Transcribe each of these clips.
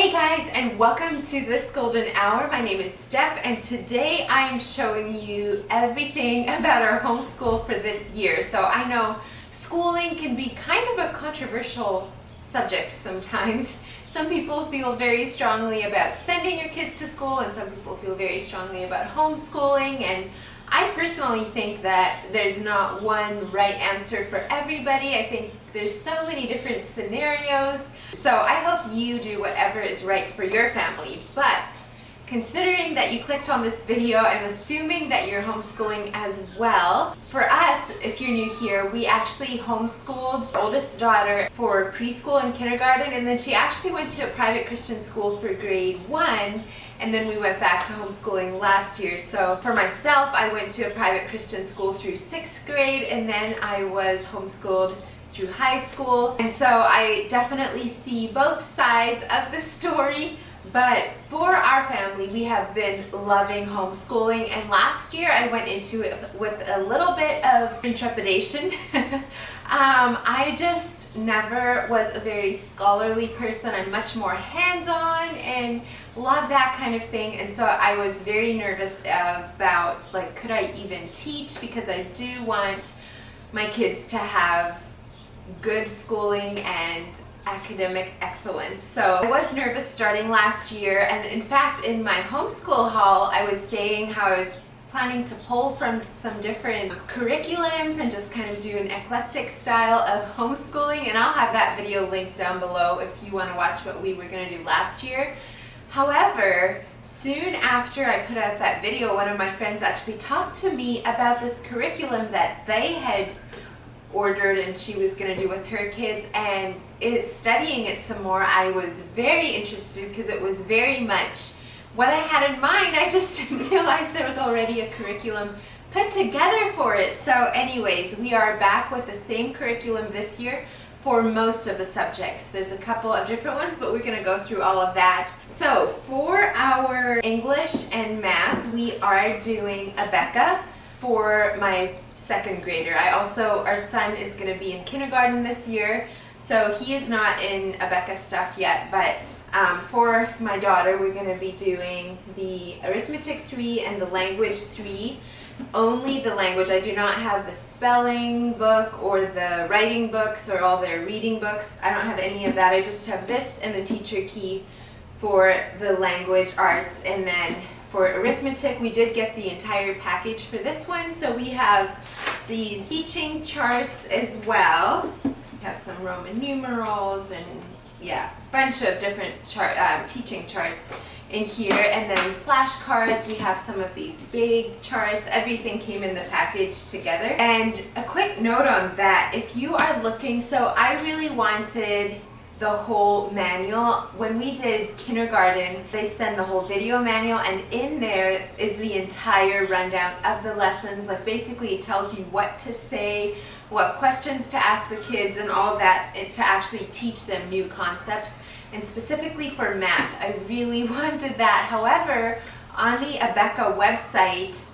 Hey guys, and welcome to this golden hour. My name is Steph, and today I'm showing you everything about our homeschool for this year. So I know schooling can be kind of a controversial subject sometimes. Some people feel very strongly about sending your kids to school, and some people feel very strongly about homeschooling. And I personally think that there's not one right answer for everybody. I think there's so many different scenarios. So I hope you do whatever is right for your family. But considering that you clicked on this video, I'm assuming that you're homeschooling as well. For us, if you're new here, we actually homeschooled our oldest daughter for preschool and kindergarten, and then she actually went to a private Christian school for grade 1, and then we went back to homeschooling last year. So for myself, I went to a private Christian school through 6th grade, and then I was homeschooled through high school. And so I definitely see both sides of the story. But for our family, we have been loving homeschooling, and last year I went into it with a little bit of trepidation. I just never was a very scholarly person. I'm much more hands-on and love that kind of thing, and so I was very nervous about, like, could I even teach, because I do want my kids to have good schooling and academic excellence. So I was nervous starting last year, and in fact in my homeschool haul I was saying how I was planning to pull from some different curriculums and just kind of do an eclectic style of homeschooling, and I'll have that video linked down below if you want to watch what we were going to do last year. However, soon after I put out that video, one of my friends actually talked to me about this curriculum that they had ordered and she was going to do with her kids, and studying it some more, I was very interested because it was very much what I had in mind. I just didn't realize there was already a curriculum put together for it. So anyways, we are back with the same curriculum this year for most of the subjects. There's a couple of different ones, but we're going to go through all of that. So for our English and math, we are doing Abeka for my 2nd grader. Our son is going to be in kindergarten this year, so he is not in Abeka stuff yet, but for my daughter, we're going to be doing the arithmetic 3 and the language 3. Only the language. I do not have the spelling book or the writing books or all their reading books. I don't have any of that. I just have this and the teacher key for the language arts. And then for arithmetic, we did get the entire package for this one. So we have these teaching charts as well. We have some Roman numerals and a bunch of different teaching charts in here. And then flashcards, we have some of these big charts. Everything came in the package together. And a quick note on that, if you are looking, so I really wanted the whole manual. When we did kindergarten, they send the whole video manual, and in there is the entire rundown of the lessons. Like, basically it tells you what to say, what questions to ask the kids, and all that, to actually teach them new concepts. And specifically for math, I really wanted that. However, on the Abeka website,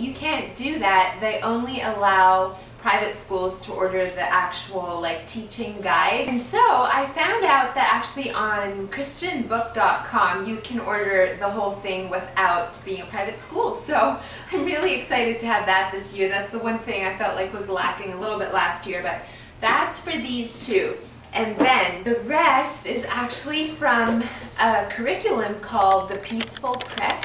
you can't do that. They only allow private schools to order the actual teaching guide. And so I found out that actually on christianbook.com you can order the whole thing without being a private school. So I'm really excited to have that this year. That's the one thing I felt like was lacking a little bit last year, but that's for these two. And then the rest is actually from a curriculum called the Peaceful Press.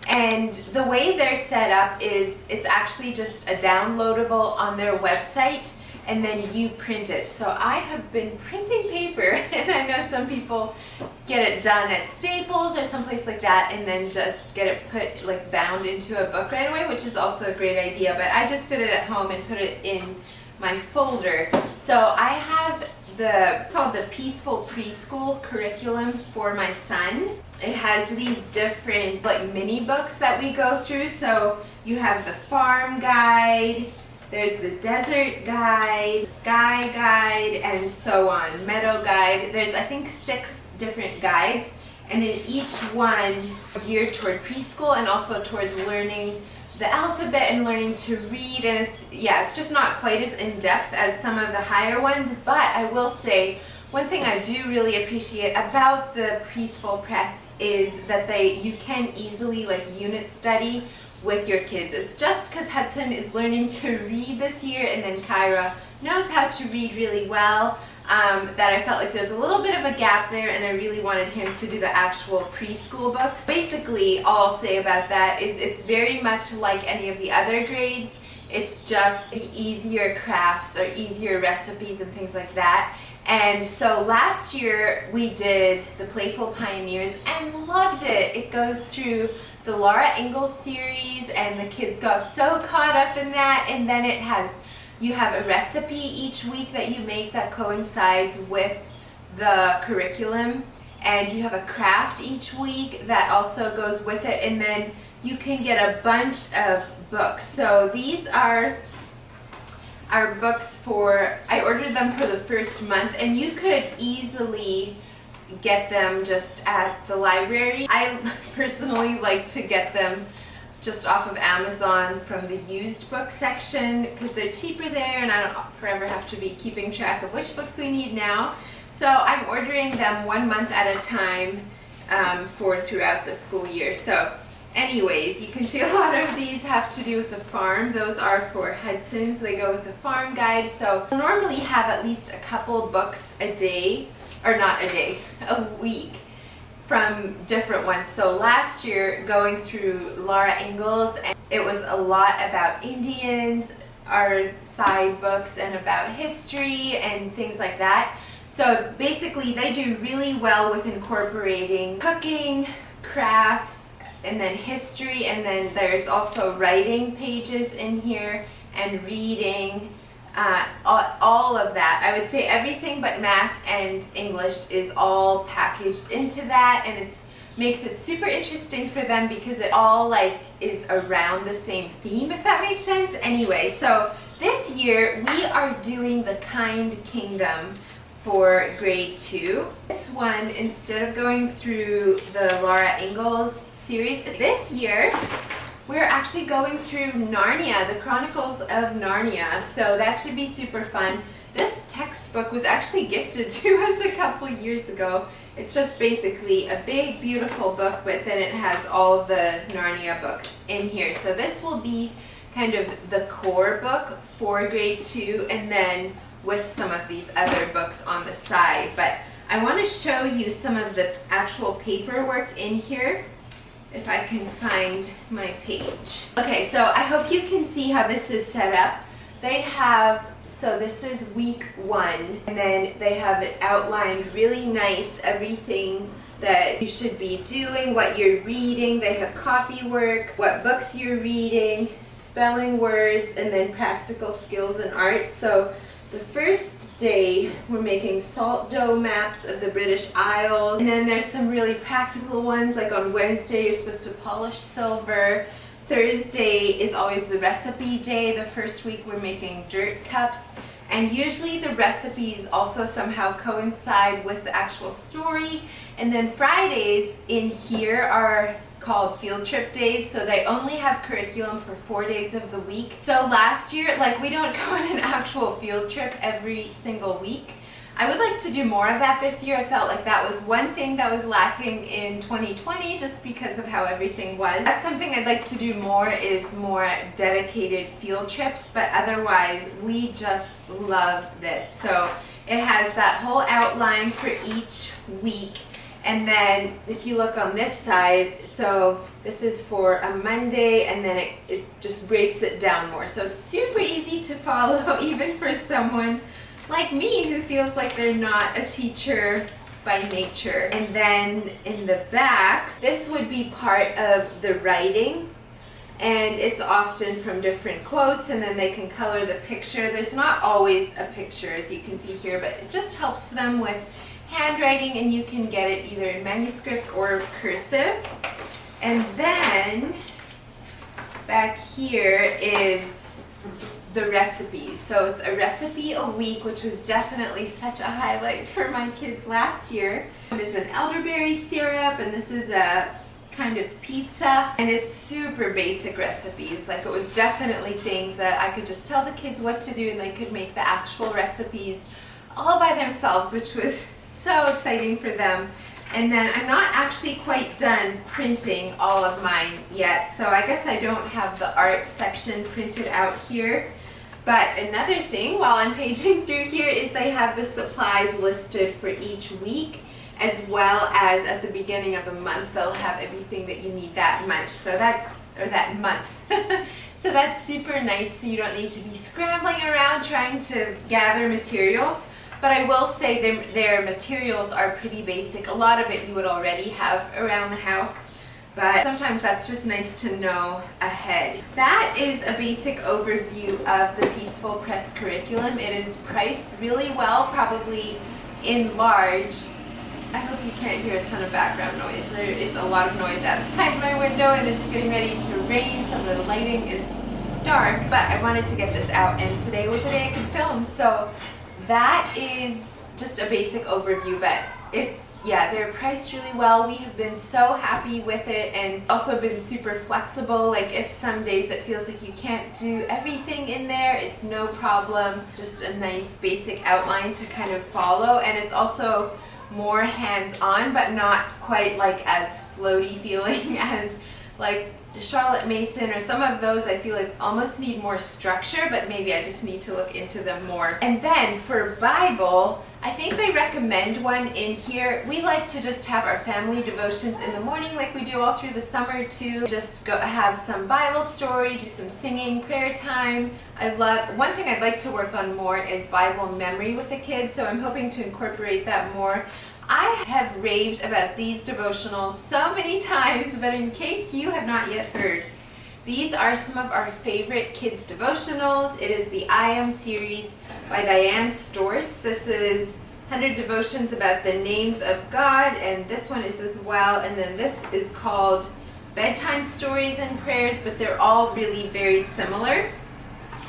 And the way they're set up is it's actually just a downloadable on their website, and then you print it. So I have been printing paper, and I know some people get it done at Staples or someplace like that and then just get it put bound into a book right away, which is also a great idea. But I just did it at home and put it in my folder. So I have called the Peaceful Preschool curriculum for my son. It has these different mini books that we go through. So you have the farm guide, there's the desert guide, sky guide, and so on, meadow guide. There's, I think, 6 different guides, and in each one geared toward preschool and also towards learning the alphabet and learning to read. And it's just not quite as in-depth as some of the higher ones, but I will say one thing I do really appreciate about the Preschool Press is that you can easily like unit study with your kids. It's just because Hudson is learning to read this year, and then Kyra knows how to read really well, that I felt like there's a little bit of a gap there, and I really wanted him to do the actual preschool books. Basically, all I'll say about that is it's very much like any of the other grades. It's just easier crafts or easier recipes and things like that. And so last year we did the Playful Pioneers and loved it. It goes through the Laura Ingalls series, and the kids got so caught up in that. And then you have a recipe each week that you make that coincides with the curriculum, and you have a craft each week that also goes with it, and then you can get a bunch of books. So these are our books I ordered them for the first month, and you could easily get them just at the library. I personally like to get them just off of Amazon from the used book section because they're cheaper there, and I don't forever have to be keeping track of which books we need now. So I'm ordering them 1 month at a time for throughout the school year. So anyways, you can see a lot of these have to do with the farm. Those are for Hudson's. They go with the farm guide. So we'll normally have at least a couple books a day, or not a day, a week, from different ones. So last year, going through Laura Ingalls, and it was a lot about Indians, our side books, and about history and things like that. So basically they do really well with incorporating cooking, crafts, and then history, and then there's also writing pages in here and reading. All of that. I would say everything but math and English is all packaged into that, and it makes it super interesting for them because it all is around the same theme, if that makes sense. Anyway, so this year we are doing The Kind Kingdom for grade 2. This one, instead of going through the Laura Ingalls series, this year we're actually going through Narnia, the Chronicles of Narnia, so that should be super fun. This textbook was actually gifted to us a couple years ago. It's just basically a big, beautiful book, but then it has all the Narnia books in here. So this will be kind of the core book for grade 2, and then with some of these other books on the side. But I want to show you some of the actual paperwork in here, if I can find my page. Okay, so I hope you can see how this is set up. So this is week 1, and then they have it outlined really nice, everything that you should be doing, what you're reading. They have copy work, what books you're reading, spelling words, and then practical skills and art. So the first day, we're making salt dough maps of the British Isles. And then there's some really practical ones, like on Wednesday, you're supposed to polish silver. Thursday is always the recipe day. The first week, we're making dirt cups. And usually the recipes also somehow coincide with the actual story. And then Fridays in here are called field trip days, so they only have curriculum for 4 days of the week. So last year, we don't go on an actual field trip every single week. I would like to do more of that this year. I felt like that was one thing that was lacking in 2020 just because of how everything was. That's something I'd like to do more, is more dedicated field trips, but otherwise we just loved this. So it has that whole outline for each week. And then if you look on this side, so this is for a Monday, and then it just breaks it down more. So it's super easy to follow, even for someone like me who feels like they're not a teacher by nature. And then in the back, this would be part of the writing, and it's often from different quotes, and then they can color the picture. There's not always a picture, as you can see here, but it just helps them with handwriting, and you can get it either in manuscript or cursive. And then back here is the recipes. So it's a recipe a week, which was definitely such a highlight for my kids last year. It is an elderberry syrup, and this is a kind of pizza, and it's super basic recipes. It was definitely things that I could just tell the kids what to do, and they could make the actual recipes all by themselves, which was so exciting for them. And then I'm not actually quite done printing all of mine yet, so I guess I don't have the art section printed out here. But another thing while I'm paging through here is they have the supplies listed for each week, as well as at the beginning of the month they'll have everything that you need that month. So that month. So that's super nice, so you don't need to be scrambling around trying to gather materials. But I will say their materials are pretty basic. A lot of it you would already have around the house, but sometimes that's just nice to know ahead. That is a basic overview of the Peaceful Press curriculum. It is priced really well, probably in large. I hope you can't hear a ton of background noise. There is a lot of noise outside my window and it's getting ready to rain, so the lighting is dark, but I wanted to get this out and today was the day I could film. So that is just a basic overview, but they're priced really well. We have been so happy with it and also been super flexible. Like if some days it feels like you can't do everything in there, it's no problem. Just a nice basic outline to kind of follow, and it's also more hands-on, but not quite like as floaty feeling as like Charlotte Mason or some of those. I feel like almost need more structure, but maybe I just need to look into them more. And then for Bible, I think they recommend one in here. We like to just have our family devotions in the morning like we do all through the summer too. Just go have some Bible story, do some singing, prayer time. One thing I'd like to work on more is Bible memory with the kids, so I'm hoping to incorporate that more. I have raved about these devotionals so many times, but in case you have not yet heard, these are some of our favorite kids devotionals. It is the I Am series by Diane Stortz. This is 100 devotions about the names of God, and this one is as well. And then this is called Bedtime Stories and Prayers, but they're all really very similar.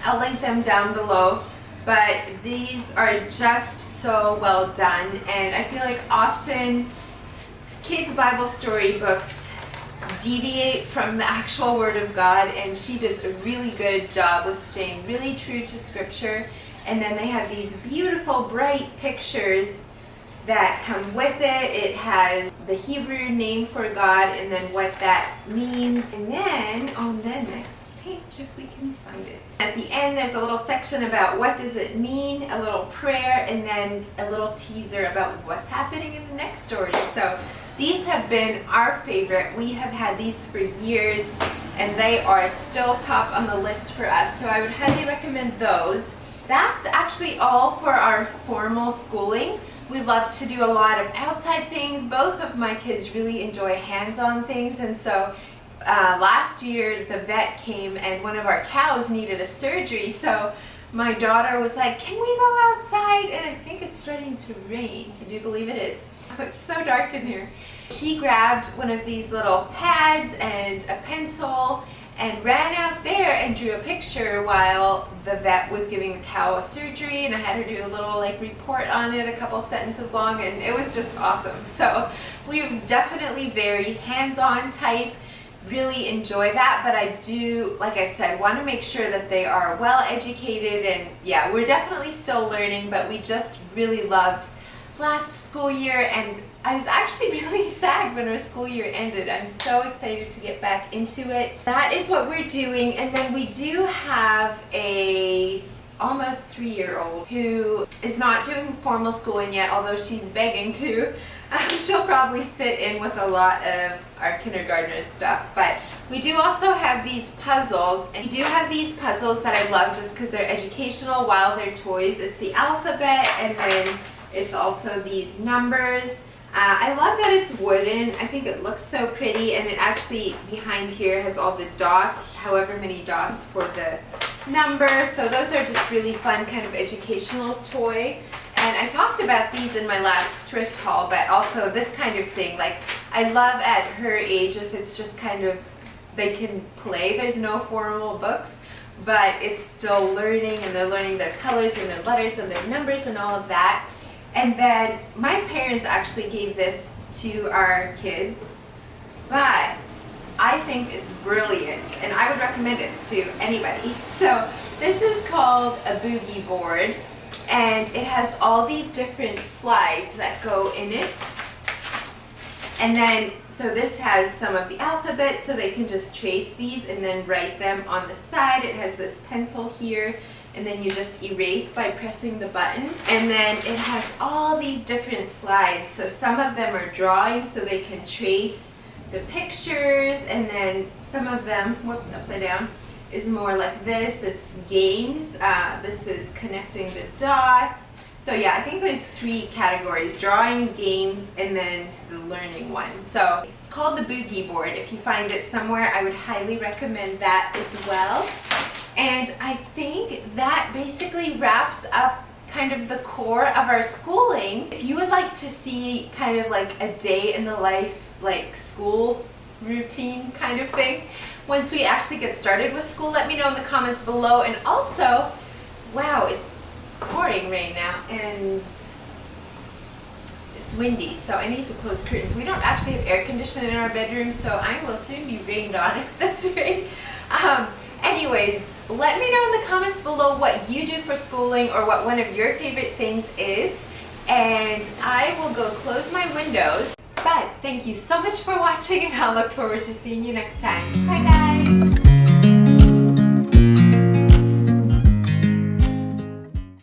I'll link them down below. But these are just so well done, and I feel like often kids' Bible story books deviate from the actual Word of God, and she does a really good job with staying really true to Scripture. And then they have these beautiful, bright pictures that come with it. It has the Hebrew name for God and then what that means. And then on the next page, if we can find it. At the end, there's a little section about what does it mean, a little prayer, and then a little teaser about what's happening in the next story. So these have been our favorite. We have had these for years, and they are still top on the list for us. So I would highly recommend those. That's actually all for our formal schooling. We love to do a lot of outside things. Both of my kids really enjoy hands-on things, and so last year the vet came and one of our cows needed a surgery, so my daughter was like, can we go outside? And I think it's starting to rain. I do believe it is. It's so dark in here. She grabbed one of these little pads and a pencil and ran out there and drew a picture while the vet was giving the cow a surgery, and I had her do a little report on it, a couple sentences long, and it was just awesome. So we're definitely very hands-on type. Really enjoy that, but I do, like I said, want to make sure that they are well educated, and yeah, we're definitely still learning, but we just really loved last school year, and I was actually really sad when our school year ended. I'm so excited to get back into it. That is what we're doing, and then we do have a almost 3-year-old who is not doing formal schooling yet, although she's begging to. She'll probably sit in with a lot of our kindergartner stuff, but we do also have these puzzles, and we do have these puzzles that I love just because they're educational while they're toys. It's the alphabet, and then it's also these numbers. I love that it's wooden. I think it looks so pretty, and it actually behind here has all the dots, however many dots for the number. So those are just really fun, kind of educational toy. And I talked about these in my last thrift haul, but also this kind of thing. Like, I love at her age if it's just kind of, they can play. There's no formal books, but it's still learning, and they're learning their colors and their letters and their numbers and all of that. And then my parents actually gave this to our kids, but I think it's brilliant, and I would recommend it to anybody. So this is called a boogie board. and it has all these different slides that go in it. And then, so this has some of the alphabet, so they can just trace these and then write them on the side. It has this pencil here, and then you just erase by pressing the button. And then it has all these different slides. So some of them are drawings, so they can trace the pictures, and then some of them, whoops, upside down, is more like this. It's games. This is connecting the dots. So yeah, I think there's 3 categories: drawing, games, and then the learning one. So it's called the Boogie Board. If you find it somewhere, I would highly recommend that as well. And I think that basically wraps up kind of the core of our schooling. If you would like to see kind of like a day in the life, like school routine kind of thing, once we actually get started with school, let me know in the comments below. And also, wow, it's pouring rain now and it's windy, so I need to close curtains. We don't actually have air conditioning in our bedroom, so I will soon be rained on at this rate. Anyways, let me know in the comments below what you do for schooling or what one of your favorite things is, and I will go close my windows. But thank you so much for watching, and I'll look forward to seeing you next time. Bye guys!